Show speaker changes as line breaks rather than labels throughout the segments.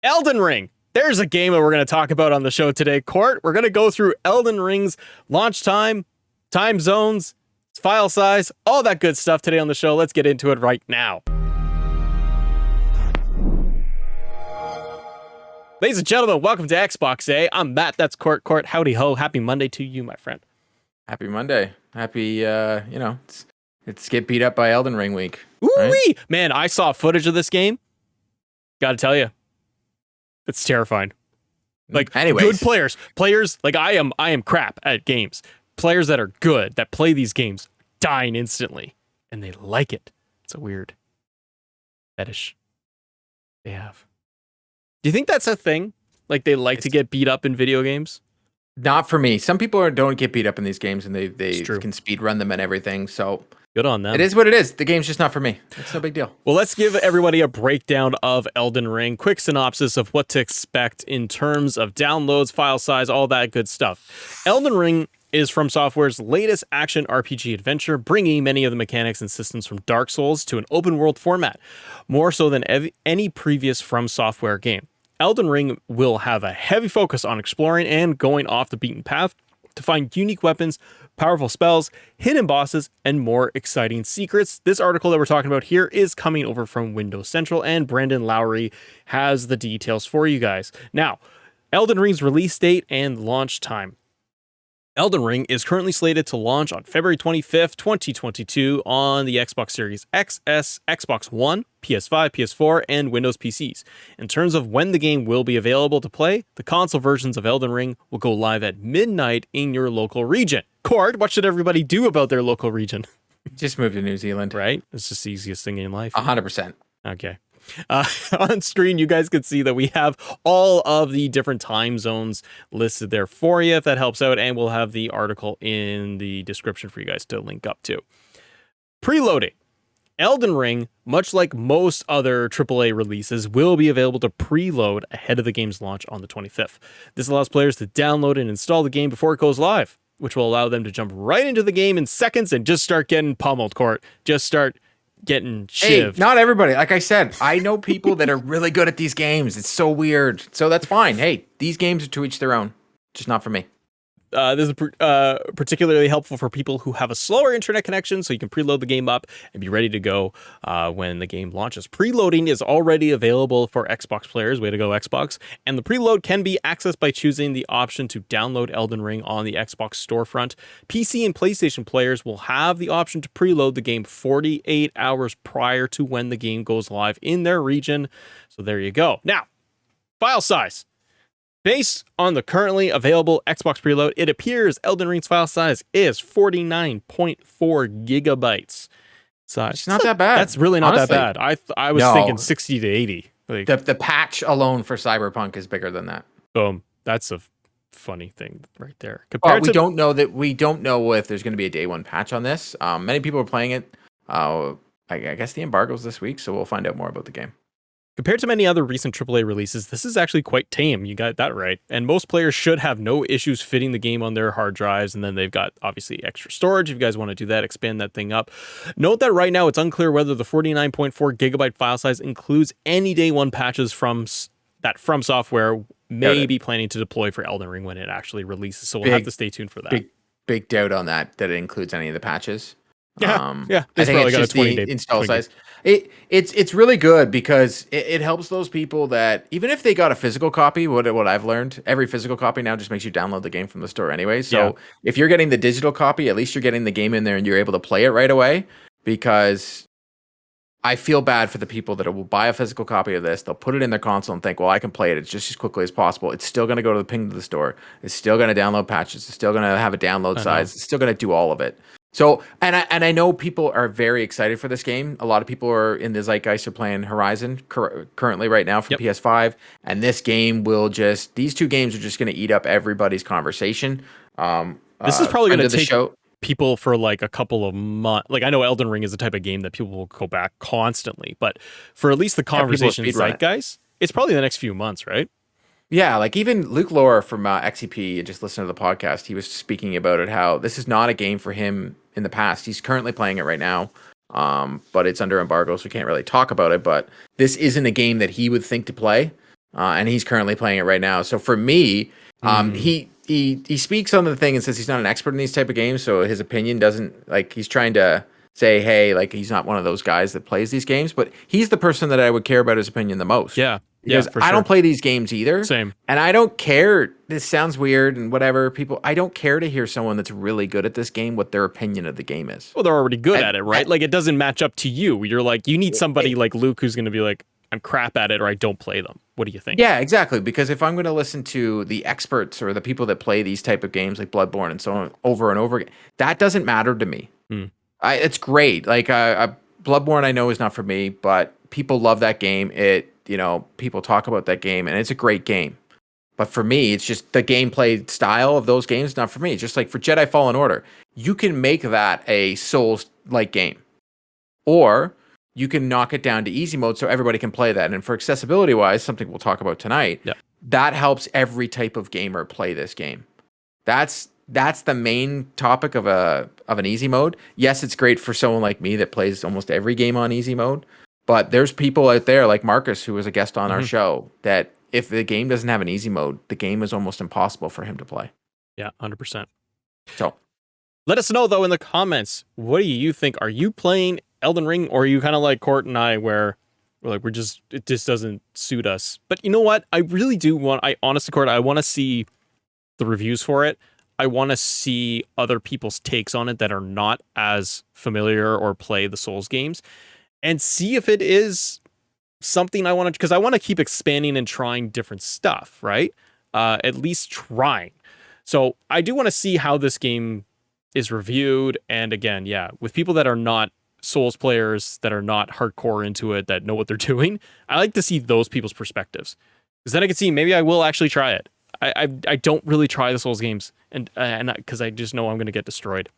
Eldin Ring. There's a game that we're going to talk about on the show today, Court. We're going to go through Eldin Ring's launch time, time zones, file size, all that good stuff today on the show. Let's get into it right now. Ladies and gentlemen, welcome to Xbox A. I'm Matt, that's Court. Court, howdy ho. Happy Monday to you, my friend.
Happy Monday. Happy, it's get beat up by Eldin Ring week.
Ooh-wee! Right? Man, I saw footage of this game. Gotta tell you, it's terrifying. Like, good players like I am crap at games. Players that are good, that play these games, dying instantly, and they like it. It's a weird fetish they have. Do you think that's a thing? Like, they like to get beat up in video games?
Not for me. Some people don't get beat up in these games, and they can speed run them and everything. So
good on them.
It is what it is. The game's just not for me. It's no big deal.
Well, let's give everybody a breakdown of Eldin Ring. Quick synopsis of what to expect in terms of downloads, file size, all that good stuff. Eldin Ring is FromSoftware's latest action RPG adventure, bringing many of the mechanics and systems from Dark Souls to an open world format, more so than any previous FromSoftware game. Eldin Ring will have a heavy focus on exploring and going off the beaten path to find unique weapons, powerful spells, hidden bosses, and more exciting secrets. This article that we're talking about here is coming over from Windows Central, and Brandon Lowry has the details for you guys. Now, Eldin Ring's release date and launch time. Eldin Ring is currently slated to launch on February 25th, 2022 on the Xbox Series XS, Xbox One, PS5, PS4, and Windows PCs. In terms of when the game will be available to play, the console versions of Eldin Ring will go live at midnight in your local region. Cord, what should everybody do about their local region?
Just move to New Zealand.
Right? It's just the easiest thing in life.
100%.
Okay. On screen, you guys can see that we have all of the different time zones listed there for you, if that helps out, and we'll have the article in the description for you guys to link up to. Preloading. Eldin Ring, much like most other AAA releases, will be available to preload ahead of the game's launch on the 25th. This allows players to download and install the game before it goes live, which will allow them to jump right into the game in seconds and just start getting pummeled, Court. Just start getting shivved.
Hey, not everybody. Like I said, I know people that are really good at these games. It's so weird. So that's fine. Hey, these games are to each their own. Just not for me.
This is particularly helpful for people who have a slower internet connection, so you can preload the game up and be ready to go when the game launches. Preloading is already available for Xbox players. Way to go, Xbox. And the preload can be accessed by choosing the option to download Eldin Ring on the Xbox storefront. PC and PlayStation players will have the option to preload the game 48 hours prior to when the game goes live in their region. So there you go. Now, file size. Based on the currently available Xbox preload, it appears Eldin Ring's file size is 49.4 gigabytes. So
it's not that bad.
That's really not honestly, that bad. I was thinking 60 to 80. Like,
the patch alone for Cyberpunk is bigger than that.
Boom. That's a funny thing right there.
We don't know if there's going to be a day one patch on this. Many people are playing it. I guess the embargo's this week, so we'll find out more about the game.
Compared to many other recent AAA releases, this is actually quite tame. You got that right. And most players should have no issues fitting the game on their hard drives. And then they've got, obviously, extra storage. If you guys want to do that, expand that thing up. Note that right now, it's unclear whether the 49.4 gigabyte file size includes any day one patches from FromSoftware may be planning to deploy for Eldin Ring when it actually releases. So we'll have to stay tuned for that.
Big doubt on that it includes any of the patches.
Yeah,
I think it's just the install size. It's really good because it helps those people that even if they got a physical copy, what I've learned, every physical copy now just makes you download the game from the store anyway. So if you're getting the digital copy, at least you're getting the game in there and you're able to play it right away. Because I feel bad for the people that will buy a physical copy of this, they'll put it in their console and think, well, I can play it just as quickly as possible. It's still going to go to the ping to the store. It's still going to download patches. It's still going to have a download size. It's still going to do all of it. So, and I know people are very excited for this game. A lot of people are in the zeitgeist are playing Horizon currently right now for PS5. And this game these two games are just going to eat up everybody's conversation.
This is probably going to take people for like a couple of months. Like, I know Eldin Ring is the type of game that people will go back constantly, but for at least the conversation zeitgeist, it's probably the next few months, right?
Yeah, like even Luke Laura from XCP, just listened to the podcast, he was speaking about it, how this is not a game for him in the past. He's currently playing it right now, but it's under embargo, so we can't really talk about it. But this isn't a game that he would think to play. and he's currently playing it right now. So for me, he speaks on the thing and says he's not an expert in these type of games, so his opinion doesn't, like, he's trying to say, hey, like, he's not one of those guys that plays these games, but he's the person that I would care about his opinion the most.
Yeah.
Because I don't play these games either.
Same.
And I don't care. This sounds weird and whatever. I don't care to hear someone that's really good at this game what their opinion of the game is.
Well, they're already good at it, right? Like, it doesn't match up to you. You're like, you need somebody like Luke who's going to be like, I'm crap at it, or I don't play them. What do you think?
Yeah, exactly. Because if I'm going to listen to the experts or the people that play these type of games like Bloodborne and so on over and over again, that doesn't matter to me. It's great. Like, Bloodborne I know is not for me, but people love that game. People talk about that game, and it's a great game. But for me, it's just the gameplay style of those games, not for me. It's just like for Jedi Fallen Order, you can make that a Souls-like game. Or you can knock it down to easy mode so everybody can play that. And for accessibility-wise, something we'll talk about tonight, that helps every type of gamer play this game. That's the main topic of an easy mode. Yes, it's great for someone like me that plays almost every game on easy mode. But there's people out there like Marcus, who was a guest on our show, that if the game doesn't have an easy mode, the game is almost impossible for him to play.
Yeah, 100%.
So
let us know, though, in the comments, what do you think? Are you playing Elden Ring, or are you kind of like Court and I, where we're like, it just doesn't suit us? But you know what? I really do honestly, Court, I want to see the reviews for it. I want to see other people's takes on it that are not as familiar or play the Souls games, and see if it is something I want to, because I want to keep expanding and trying different stuff, right? At least trying. So I do want to see how this game is reviewed. And again, with people that are not Souls players, that are not hardcore into it, that know what they're doing, I like to see those people's perspectives. Because then I can see, maybe I will actually try it. I don't really try the Souls games, and because I just know I'm going to get destroyed.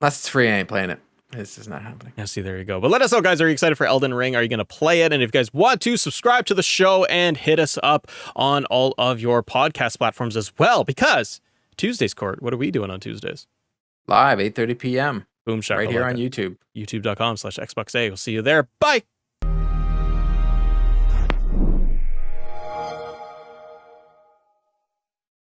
Unless it's free, I ain't playing it. This is not happening.
Yeah, see, there you go. But let us know, guys. Are you excited for Elden Ring? Are you going to play it? And if you guys want to, subscribe to the show and hit us up on all of your podcast platforms as well. Because Tuesdays, Court, what are we doing on Tuesdays?
Live, 8:30 p.m.
Boom, shakalaka.
Right here on YouTube.
YouTube.com/XboxA. We'll see you there. Bye.